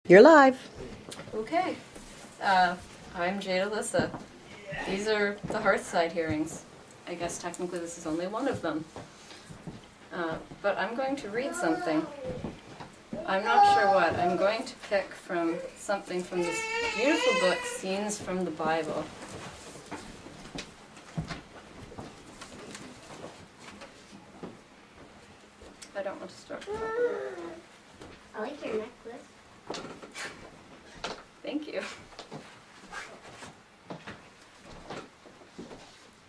You're live. Okay. I'm Jade Alyssa. These are the Hearthside hearings. I guess technically this is only one of them. But I'm going to read something. I'm not sure what. I'm going to pick from something from this beautiful book, Scenes from the Bible. I don't want to start. I like your necklace. Thank you.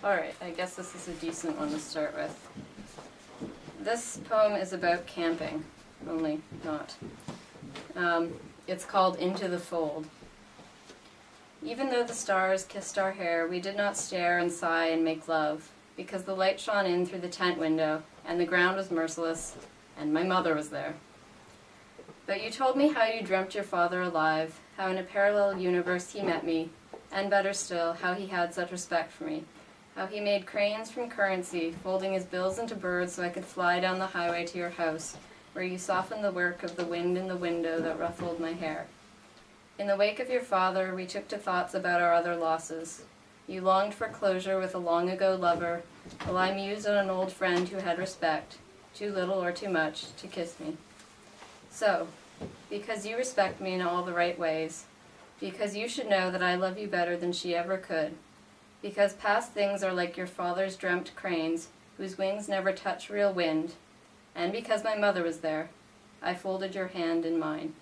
Alright, I guess this is a decent one to start with. This poem is about camping, only not. It's called Into the Fold. Even though the stars kissed our hair, we did not stare and sigh and make love, because the light shone in through the tent window, and the ground was merciless, and my mother was there. But you told me how you dreamt your father alive, how in a parallel universe he met me, and better still, how he had such respect for me, how he made cranes from currency, folding his bills into birds so I could fly down the highway to your house, where you softened the work of the wind in the window that ruffled my hair. In the wake of your father, we took to thoughts about our other losses. You longed for closure with a long-ago lover, while I mused on an old friend who had respect, too little or too much, to kiss me. So, because you respect me in all the right ways, because you should know that I love you better than she ever could, because past things are like your father's dreamt cranes, whose wings never touch real wind, and because my mother was there, I folded your hand in mine.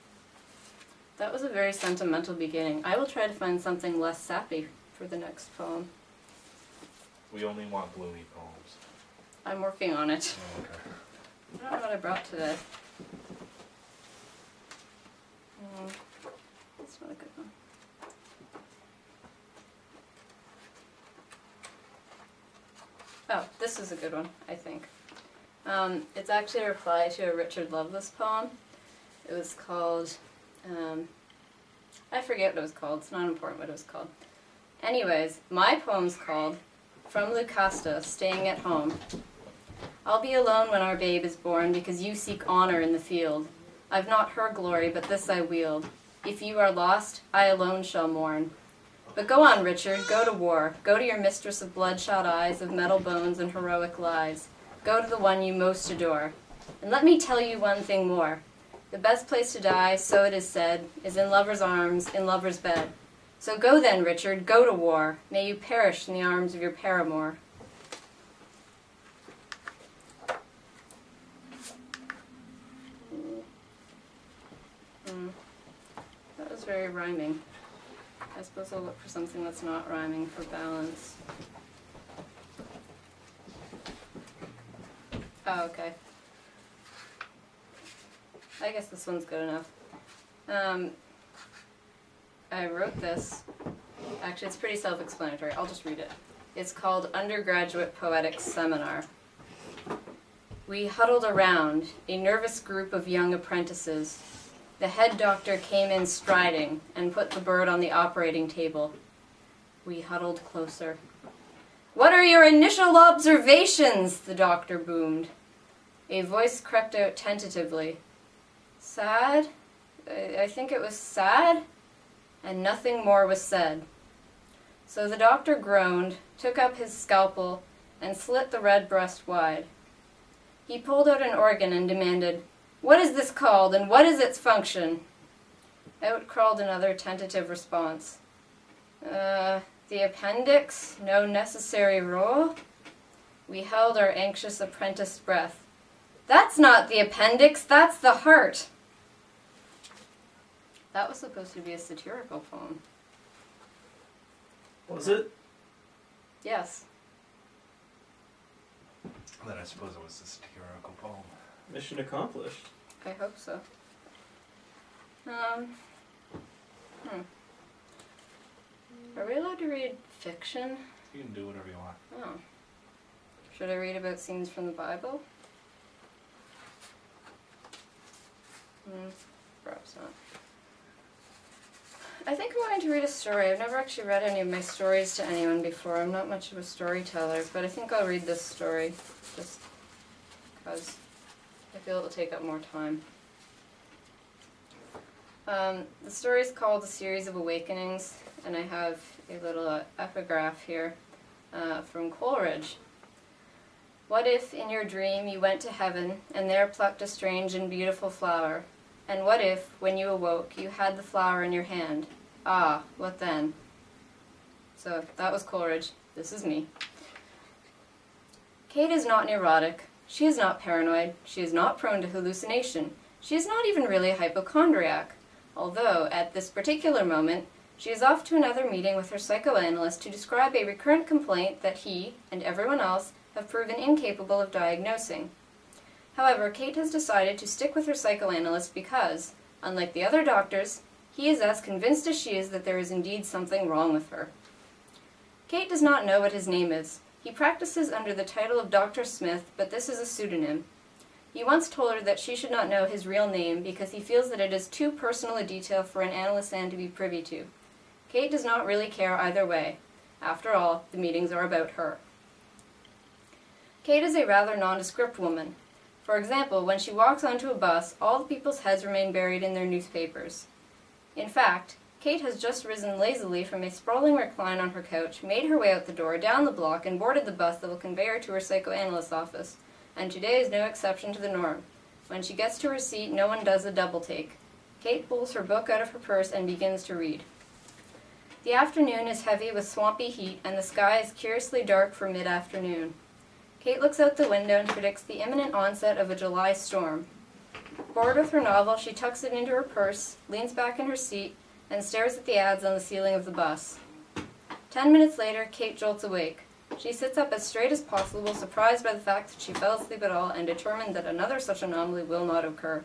That was a very sentimental beginning. I will try to find something less sappy for the next poem. We only want bloomy poems. I'm working on it. Oh, okay. I don't know what I brought today. That's not a good one. Oh, this is a good one, I think. It's actually a reply to a Richard Lovelace poem. It was called, I forget what it was called, it's not important what it was called. Anyways, my poem's called From Lucasta, Staying at Home. I'll be alone when our babe is born, because you seek honor in the field. I've not her glory, but this I wield. If you are lost, I alone shall mourn. But go on, Richard, go to war. Go to your mistress of bloodshot eyes, of metal bones and heroic lies. Go to the one you most adore. And let me tell you one thing more. The best place to die, so it is said, is in lover's arms, in lover's bed. So go then, Richard, go to war. May you perish in the arms of your paramour. That was very rhyming. I suppose I'll look for something that's not rhyming for balance. Oh, okay. I guess this one's good enough. I wrote this. Actually, it's pretty self-explanatory. I'll just read it. It's called Undergraduate Poetics Seminar. We huddled around, a nervous group of young apprentices. The head doctor came in striding and put the bird on the operating table. We huddled closer. "What are your initial observations?" the doctor boomed. A voice crept out tentatively. "Sad? I think it was sad?" And nothing more was said. So the doctor groaned, took up his scalpel, and slit the red breast wide. He pulled out an organ and demanded, "What is this called, and what is its function?" Out crawled another tentative response. The appendix, no necessary role?" We held our anxious apprentice breath. "That's not the appendix, that's the heart." That was supposed to be a satirical poem. Was it? Yes. Then I suppose it was a satirical poem. Mission accomplished. I hope so. Are we allowed to read fiction? You can do whatever you want. Oh. Should I read about scenes from the Bible? Perhaps not. I think I'm going to read a story. I've never actually read any of my stories to anyone before. I'm not much of a storyteller, but I think I'll read this story just because I feel it will take up more time. The story is called A Series of Awakenings, and I have a little epigraph here from Coleridge. What if, in your dream, you went to heaven, and there plucked a strange and beautiful flower? And what if, when you awoke, you had the flower in your hand? Ah, what then? So, that was Coleridge. This is me. Kate is not neurotic. She is not paranoid. She is not prone to hallucination. She is not even really a hypochondriac. Although, at this particular moment, she is off to another meeting with her psychoanalyst to describe a recurrent complaint that he, and everyone else, have proven incapable of diagnosing. However, Kate has decided to stick with her psychoanalyst because, unlike the other doctors, he is as convinced as she is that there is indeed something wrong with her. Kate does not know what his name is. He practices under the title of Dr. Smith, but this is a pseudonym. He once told her that she should not know his real name because he feels that it is too personal a detail for an analyst to be privy to. Kate does not really care either way. After all, the meetings are about her. Kate is a rather nondescript woman. For example, when she walks onto a bus, all the people's heads remain buried in their newspapers. In fact, Kate has just risen lazily from a sprawling recline on her couch, made her way out the door, down the block, and boarded the bus that will convey her to her psychoanalyst's office. And today is no exception to the norm. When she gets to her seat, no one does a double take. Kate pulls her book out of her purse and begins to read. The afternoon is heavy with swampy heat, and the sky is curiously dark for mid-afternoon. Kate looks out the window and predicts the imminent onset of a July storm. Bored with her novel, she tucks it into her purse, leans back in her seat, and stares at the ads on the ceiling of the bus. 10 minutes later, Kate jolts awake. She sits up as straight as possible, surprised by the fact that she fell asleep at all, and determined that another such anomaly will not occur.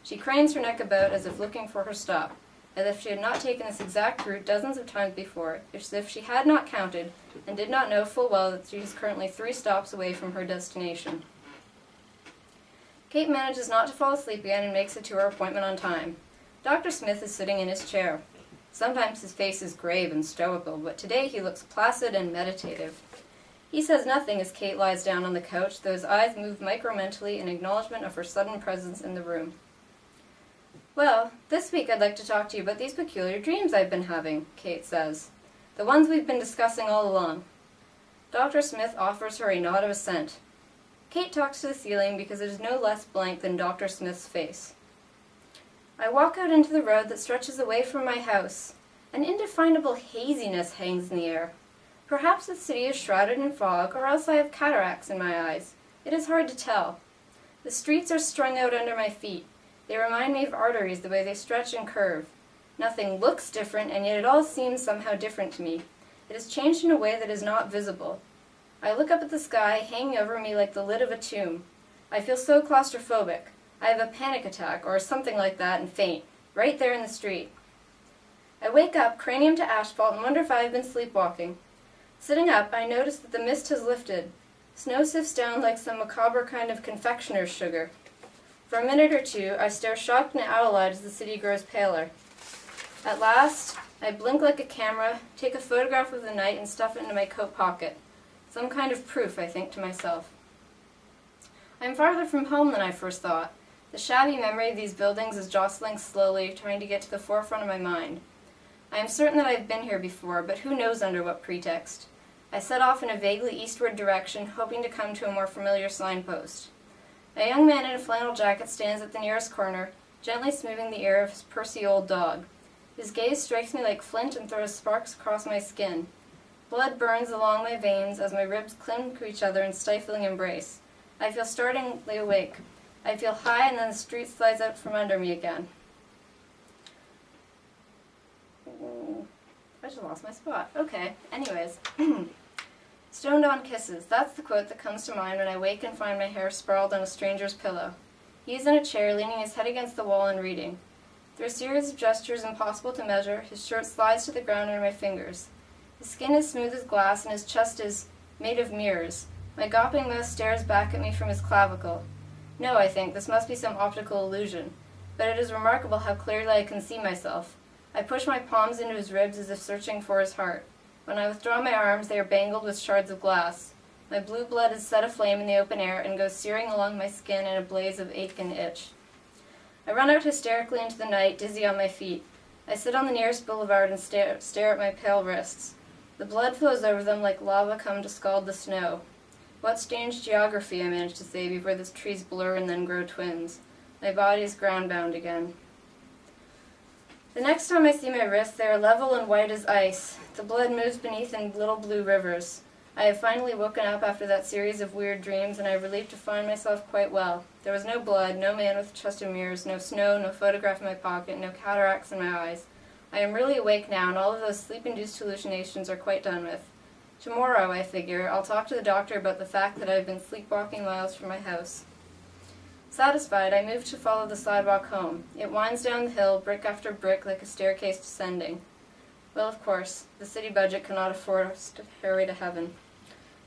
She cranes her neck about as if looking for her stop, as if she had not taken this exact route dozens of times before, as if she had not counted, and did not know full well that she is currently 3 stops away from her destination. Kate manages not to fall asleep again and makes it to her appointment on time. Dr. Smith is sitting in his chair. Sometimes his face is grave and stoical, but today he looks placid and meditative. He says nothing as Kate lies down on the couch, though his eyes move micromentally in acknowledgement of her sudden presence in the room. Well, this week I'd like to talk to you about these peculiar dreams I've been having, Kate says. The ones we've been discussing all along. Dr. Smith offers her a nod of assent. Kate talks to the ceiling because it is no less blank than Dr. Smith's face. I walk out into the road that stretches away from my house. An indefinable haziness hangs in the air. Perhaps the city is shrouded in fog, or else I have cataracts in my eyes. It is hard to tell. The streets are strung out under my feet. They remind me of arteries the way they stretch and curve. Nothing looks different, and yet it all seems somehow different to me. It has changed in a way that is not visible. I look up at the sky, hanging over me like the lid of a tomb. I feel so claustrophobic. I have a panic attack, or something like that, and faint, right there in the street. I wake up, cranium to asphalt, and wonder if I have been sleepwalking. Sitting up, I notice that the mist has lifted. Snow sifts down like some macabre kind of confectioner's sugar. For a minute or two, I stare shocked and owl-eyed as the city grows paler. At last, I blink like a camera, take a photograph of the night, and stuff it into my coat pocket. Some kind of proof, I think to myself. I am farther from home than I first thought. The shabby memory of these buildings is jostling slowly, trying to get to the forefront of my mind. I am certain that I have been here before, but who knows under what pretext. I set off in a vaguely eastward direction, hoping to come to a more familiar signpost. A young man in a flannel jacket stands at the nearest corner, gently smoothing the ear of his pursy old dog. His gaze strikes me like flint and throws sparks across my skin. Blood burns along my veins as my ribs cling to each other in stifling embrace. I feel startlingly awake. I feel high, and then the street slides out from under me again. I just lost my spot. Okay, anyways. Stoned on kisses. That's the quote that comes to mind when I wake and find my hair sprawled on a stranger's pillow. He is in a chair, leaning his head against the wall and reading. Through a series of gestures impossible to measure, his shirt slides to the ground under my fingers. His skin is smooth as glass, and his chest is made of mirrors. My gawping mouth stares back at me from his clavicle. No, I think, this must be some optical illusion. But it is remarkable how clearly I can see myself. I push my palms into his ribs as if searching for his heart. When I withdraw my arms, they are bangled with shards of glass. My blue blood is set aflame in the open air and goes searing along my skin in a blaze of ache and itch. I run out hysterically into the night, dizzy on my feet. I sit on the nearest boulevard and stare at my pale wrists. The blood flows over them like lava come to scald the snow. What strange geography, I manage to say, before the trees blur and then grow twins. My body is ground-bound again. The next time I see my wrists, they are level and white as ice. The blood moves beneath in little blue rivers. I have finally woken up after that series of weird dreams, and I am relieved to find myself quite well. There was no blood, no man with a chest of mirrors, no snow, no photograph in my pocket, no cataracts in my eyes. I am really awake now, and all of those sleep-induced hallucinations are quite done with. Tomorrow, I figure, I'll talk to the doctor about the fact that I have been sleepwalking miles from my house. Satisfied, I move to follow the sidewalk home. It winds down the hill, brick after brick, like a staircase descending. Well, of course, the city budget cannot afford us to hurry to heaven.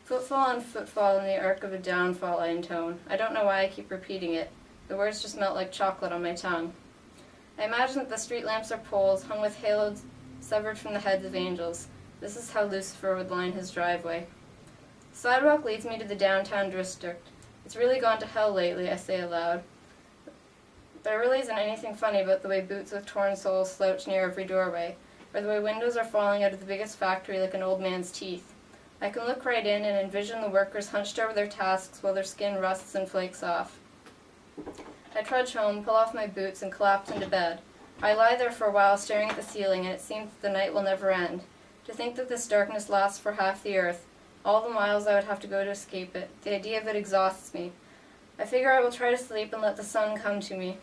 Footfall on footfall in the arc of a downfall, I intone. I don't know why I keep repeating it. The words just melt like chocolate on my tongue. I imagine that the street lamps are poles, hung with halos severed from the heads of angels. This is how Lucifer would line his driveway. The sidewalk leads me to the downtown district. It's really gone to hell lately, I say aloud. There really isn't anything funny about the way boots with torn soles slouch near every doorway, or the way windows are falling out of the biggest factory like an old man's teeth. I can look right in and envision the workers hunched over their tasks while their skin rusts and flakes off. I trudge home, pull off my boots, and collapse into bed. I lie there for a while staring at the ceiling, and it seems that the night will never end. To think that this darkness lasts for half the earth, all the miles I would have to go to escape it, the idea of it exhausts me. I figure I will try to sleep and let the sun come to me.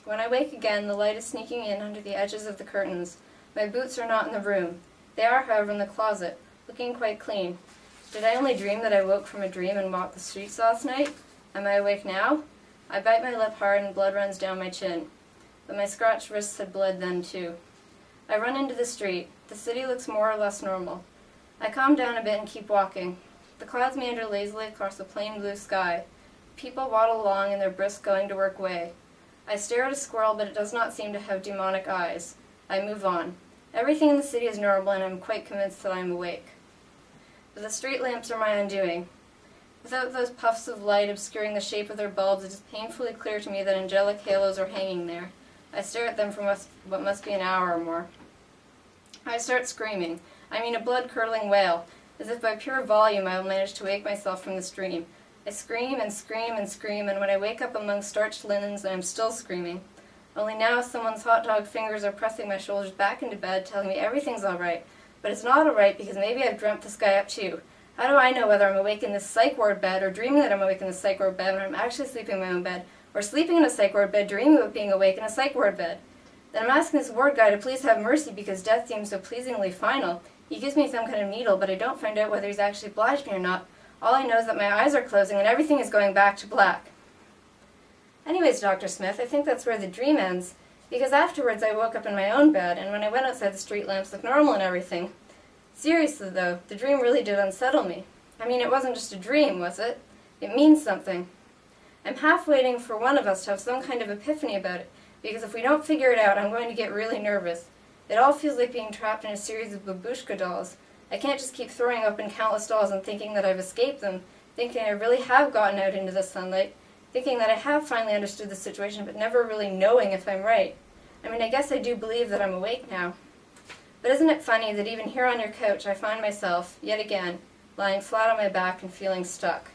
When I wake again, the light is sneaking in under the edges of the curtains. My boots are not in the room. They are, however, in the closet, looking quite clean. Did I only dream that I woke from a dream and walked the streets last night? Am I awake now? I bite my lip hard and blood runs down my chin. But my scratched wrists had bled then, too. I run into the street. The city looks more or less normal. I calm down a bit and keep walking. The clouds meander lazily across the plain blue sky. People waddle along in their brisk going-to-work way. I stare at a squirrel, but it does not seem to have demonic eyes. I move on. Everything in the city is normal, and I am quite convinced that I am awake. But the street lamps are my undoing. Without those puffs of light obscuring the shape of their bulbs, it is painfully clear to me that angelic halos are hanging there. I stare at them for what must be an hour or more. I start screaming. I mean a blood-curdling wail. As if by pure volume I will manage to wake myself from this dream. I scream and scream and scream, and when I wake up among starched linens, I am still screaming. Only now someone's hot dog fingers are pressing my shoulders back into bed, telling me everything's all right. But it's not all right because maybe I've dreamt this guy up too. How do I know whether I'm awake in this psych ward bed, or dreaming that I'm awake in the psych ward bed when I'm actually sleeping in my own bed, or sleeping in a psych ward bed, dreaming of being awake in a psych ward bed? Then I'm asking this ward guy to please have mercy because death seems so pleasingly final. He gives me some kind of needle, but I don't find out whether he's actually obliged me or not. All I know is that my eyes are closing and everything is going back to black. Anyways, Dr. Smith, I think that's where the dream ends, because afterwards I woke up in my own bed, and when I went outside, the street lamps looked normal and everything. Seriously, though, the dream really did unsettle me. I mean, it wasn't just a dream, was it? It means something. I'm half waiting for one of us to have some kind of epiphany about it, because if we don't figure it out, I'm going to get really nervous. It all feels like being trapped in a series of babushka dolls. I can't just keep throwing open countless dolls and thinking that I've escaped them, thinking I really have gotten out into the sunlight, thinking that I have finally understood the situation, but never really knowing if I'm right. I mean, I guess I do believe that I'm awake now. But isn't it funny that even here on your couch I find myself, yet again, lying flat on my back and feeling stuck?